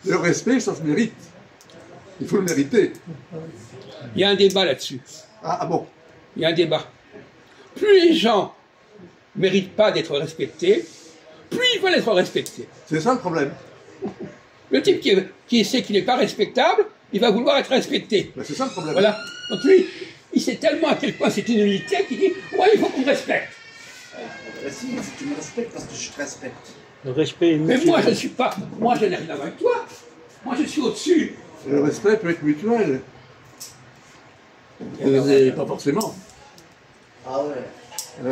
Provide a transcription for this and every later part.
Le respect, ça se mérite. Il faut le mériter. Il y a un débat là-dessus. Ah bon? Il y a un débat. Plus les gens ne méritent pas d'être respectés, plus ils veulent être respectés. C'est ça le problème. Le type qui sait qu'il n'est pas respectable, il va vouloir être respecté. Ben, c'est ça le problème. Voilà. Donc lui, il sait tellement à quel point c'est une unité qu'il dit « Ouais, il faut qu'on me respecte. » Si, tu me respectes parce que je te respecte. Le respect est Mais mutuel. moi, je ne suis pas... Moi, je n'ai rien à voir avec toi. Moi, je suis au-dessus. Le respect peut être mutuel. Mais pas forcément. Ah ouais. Le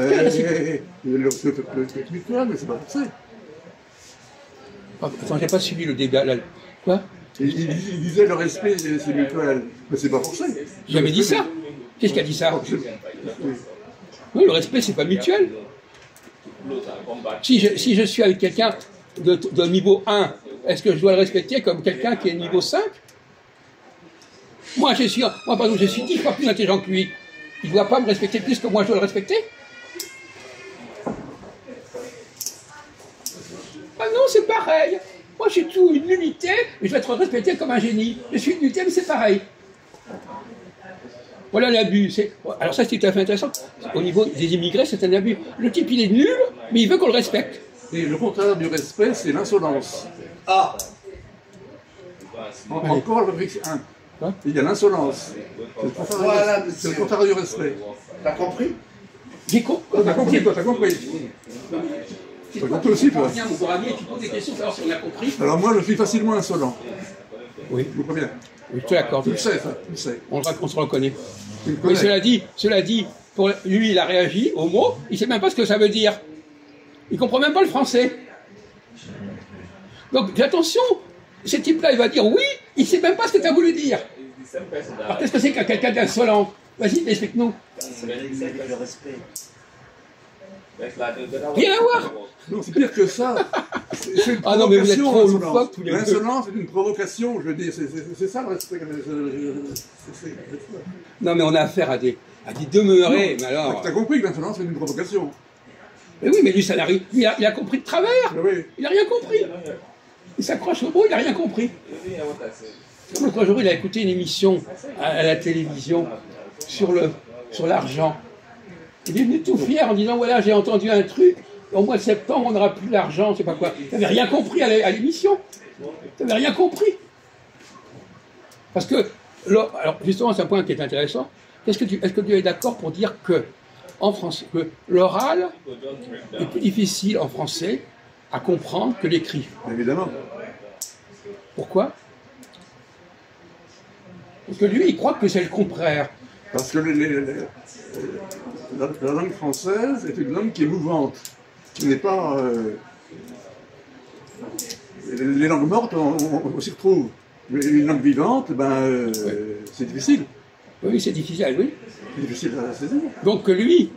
respect peut être mutuel, mais c'est pas forcé. Attends, j'ai pas suivi le débat là. Quoi? Il disait le respect, c'est mutuel. Mais c'est pas forcé. J'ai jamais dit ça. Qu'est-ce qui a dit ça? Oui, le respect, c'est pas mutuel. Si je suis avec quelqu'un de niveau 1, est-ce que je dois le respecter comme quelqu'un qui est niveau 5? Moi, par exemple, je suis 10 fois plus intelligent que lui. Il ne doit pas me respecter plus que moi, je dois le respecter? Ah non, c'est pareil. Moi, je suis tout une unité, et je dois être respecté comme un génie. Je suis une unité, mais c'est pareil. Voilà l'abus. Alors ça, c'est tout à fait intéressant. Au niveau des immigrés, c'est un abus. Le type, il est nul, mais il veut qu'on le respecte. Et le contraire du respect, c'est l'insolence. Ah. Encore le Brix 1. Hein? Il y a l'insolence. Voilà, C'est le contraire du respect. T'as compris? J'ai compris. T'as compris, toi, t'as compris. T'as compris aussi, toi. Viens, mon bon ami, et tu poses des questions, savoir si on a compris. Alors moi, je suis facilement insolent. Oui, Je vous préviens. oui, je te l'accorde. Tu le sais, ça. Tu le sais. On se reconnaît. Tu le Mais connais. cela dit, pour lui, il a réagi au mot, il ne sait même pas ce que ça veut dire. Il ne comprend même pas le français. Donc, attention, ce type-là, il va dire oui, il ne sait même pas ce que tu as voulu dire. Alors, qu'est-ce que c'est qu'un quelqu'un d'insolent? Vas-y, explique-nous. C'est le respect. Rien à voir. Non, c'est pire que ça. C'est une Ah non, mais vous êtes provocation, trop l'insolence. loufoques, tous les deux. L'insolence, c'est une provocation, je veux dire. C'est ça le respect. Non, mais on a affaire à des demeurés, mais alors... T'as compris que l'insolence, c'est une provocation. Mais oui, mais lui, ça n'arrive... Il a compris de travers. Oui. Il n'a rien compris. Il s'accroche au mot, il n'a rien compris. Comme l'autre jour, il a écouté une émission à la télévision sur l'argent. Il est venu tout fier en disant, voilà, j'ai entendu un truc, au mois de septembre, on n'aura plus d'argent, je sais pas quoi. Tu n'avais rien compris à l'émission. Tu n'avais rien compris. Parce que, alors justement, c'est un point qui est intéressant. Est-ce que tu es d'accord pour dire que, en France, que l'oral est plus difficile en français à comprendre que l'écrit? Évidemment. Pourquoi? Parce que lui, il croit que c'est le contraire. Parce que la langue française est une langue qui est mouvante, qui n'est pas... les langues mortes, on s'y retrouve. Mais une langue vivante, c'est difficile. Oui, c'est difficile, oui. C'est difficile à saisir. Donc lui,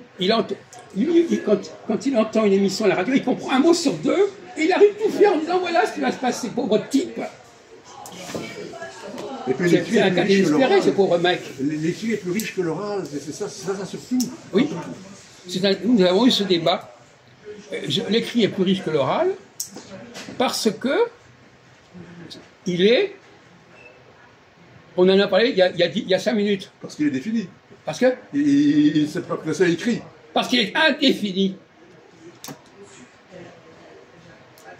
quand il entend une émission à la radio, il comprend un mot sur deux, et il arrive tout faire en disant, voilà ce qui va se passer, pauvre type. Et puis C'est un cas désespéré, ce pauvre mec. L'écrit est plus riche que l'oral, c'est ça surtout. Oui, nous avons eu ce débat. L'écrit est plus riche que l'oral parce que il est, on en a parlé il y a 5 minutes. Parce qu'il est défini. Parce que Il sait pas que ça écrit. Parce qu'il est indéfini.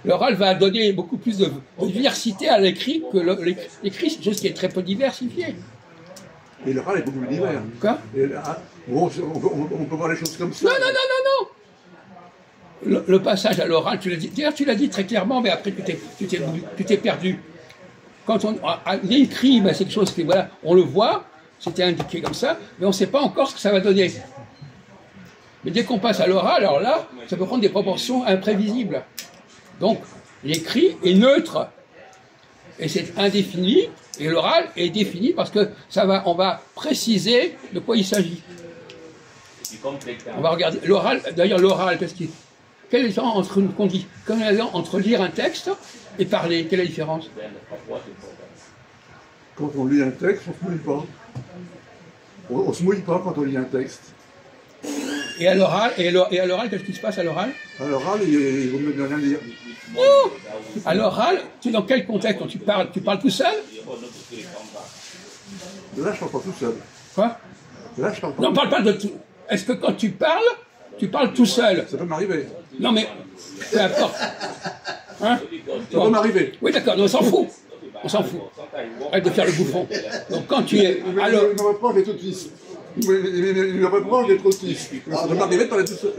L'oral va donner beaucoup plus de diversité à l'écrit que l'écrit, c'est chose qui est très peu diversifié. Et l'oral est beaucoup plus divers. Quoi? Et là, on peut voir les choses comme ça. Non, non, non, non, non. Le passage à l'oral, tu l'as dit. D'ailleurs, tu l'as dit très clairement, mais après tu t'es perdu. Quand l'écrit, ben, c'est quelque chose qui, voilà, on le voit, c'était indiqué comme ça, mais on ne sait pas encore ce que ça va donner. Mais dès qu'on passe à l'oral, alors là, ça peut prendre des proportions imprévisibles. Donc, l'écrit est neutre, et c'est indéfini, et l'oral est défini parce que on va préciser de quoi il s'agit. On va regarder l'oral. D'ailleurs, l'oral, quelle est la différence entre lire un texte et parler? Quelle est la différence? Quand on lit un texte, on ne se mouille pas. On ne se mouille pas quand on lit un texte. Et à l'oral, qu'est-ce qui se passe à l'oral? À l'oral, ils vont me donner un lire. Oh, à l'oral, tu es dans quel contexte quand tu parles tout seul? Là, je parle pas tout seul. Quoi? Là, je parle pas. Non, parle pas de tout. Est-ce que quand tu parles tout seul? Ça peut m'arriver. Non, mais peu importe. Hein? Ça peut m'arriver. Oui, d'accord, on s'en fout. On s'en fout. Arrête de faire le bouffon. Donc quand tu es. Il me reproche d'être autiste. Il me reproche d'être autiste. Ça peut m'arriver de parler tout seul,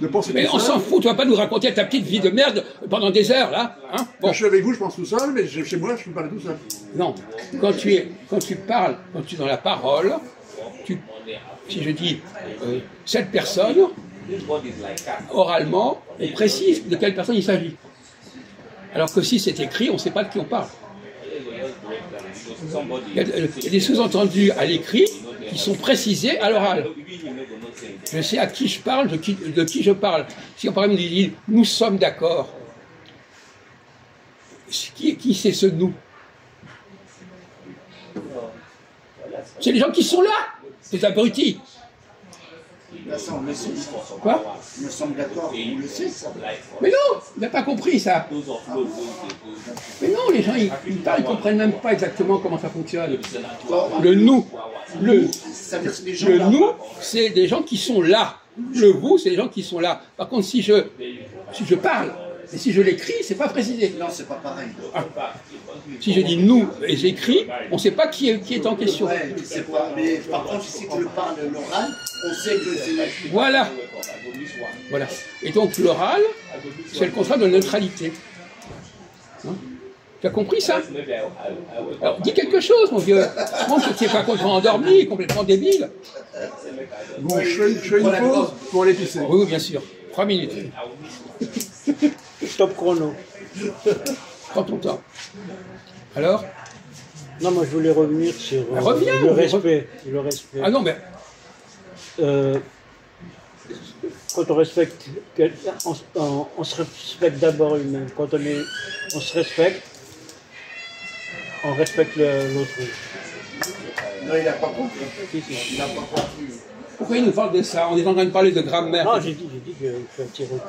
de penser Mais tout on seul. s'en fout, tu vas pas nous raconter ta petite vie de merde pendant des heures, là. Hein? Quand je suis avec vous, je pense tout seul, mais chez moi, je peux parler tout seul. Non. Quand tu parles, quand tu es dans la parole, si je dis cette personne, oralement, on précise de quelle personne il s'agit. Alors que si c'est écrit, on ne sait pas de qui on parle. Il y a des sous-entendus à l'écrit qui sont précisés à l'oral. Je sais à qui je parle, de qui je parle. Si par exemple il dit « nous sommes d'accord », qui c'est ce « nous » ? C'est les gens qui sont là, ces abrutis. Là, ça, on le sait. Quoi ? Nous sommes d'accord, on le sait, ça. Mais non, il n'a pas compris ça. Mais non, les gens, ils parlent, ils ne comprennent même pas exactement comment ça fonctionne. Le nous, Ça veut dire que c'est des gens le là. nous, c'est des gens qui sont là. Le vous, c'est des gens qui sont là. Par contre, si je parle, et si je l'écris, c'est pas précisé. Non, c'est pas pareil. Si je dis nous et j'écris, on ne sait pas qui est en question. Ouais, c'est pas. Mais par contre, si tu le parles l'oral, on sait que c'est. Voilà. Voilà. Et donc l'oral, c'est le contraire de la neutralité. Hein? Tu as compris ça? Alors dis quelque chose, mon vieux. Moi, je ne sais pas complètement endormi, complètement débile. Bon, je fais une pause pour aller pisser. Oui, bien sûr. 3 minutes. Stop chrono. Prends ton temps. Alors? Non, moi je voulais revenir sur Reviens, le respect. Le respect. Ah non, mais Quand on respecte quelqu'un, on se respecte d'abord lui-même. Quand on se respecte, on respecte l'autre. Non, il n'a pas compris. Si, si. Il n'a pas compris. pourquoi il nous parle de ça? On est en train de parler de grammaire. Non, j'ai dit que je fais un petit recours.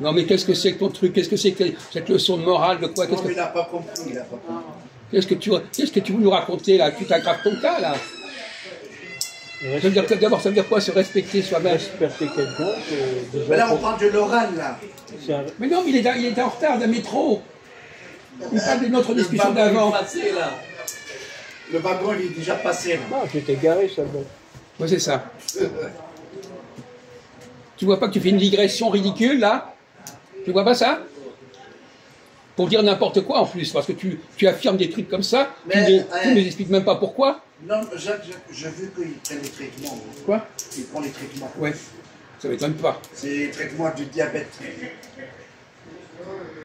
Non, mais qu'est-ce que c'est que ton truc? Qu'est-ce que c'est que cette leçon de morale? De quoi? Non, mais il n'a pas compris. Il n'a pas compris. Qu'est-ce que tu veux nous raconter là? Tu t'aggraves ton cas là? Ça veut dire d'abord, ça veut dire quoi? Se respecter soi-même. Respecter quelqu'un, c'est déjà. Mais là, on parle de l'oral, là. Mais non, mais il est en retard d'un métro. Il parle de notre discussion Le wagon d'avant. est passé, là. Le wagon, il est déjà passé, là. Non, j'étais garé, ça va. Oui, c'est ça. Tu vois pas que tu fais une digression ridicule là? Tu vois pas ça? Pour dire n'importe quoi en plus, parce que tu affirmes des trucs comme ça, tu ne nous expliques même pas pourquoi. Non, Jacques, je veux qu'il prenne les traitements. Quoi? Il prend les traitements. Ouais, ça m'étonne pas. C'est les traitements du diabète.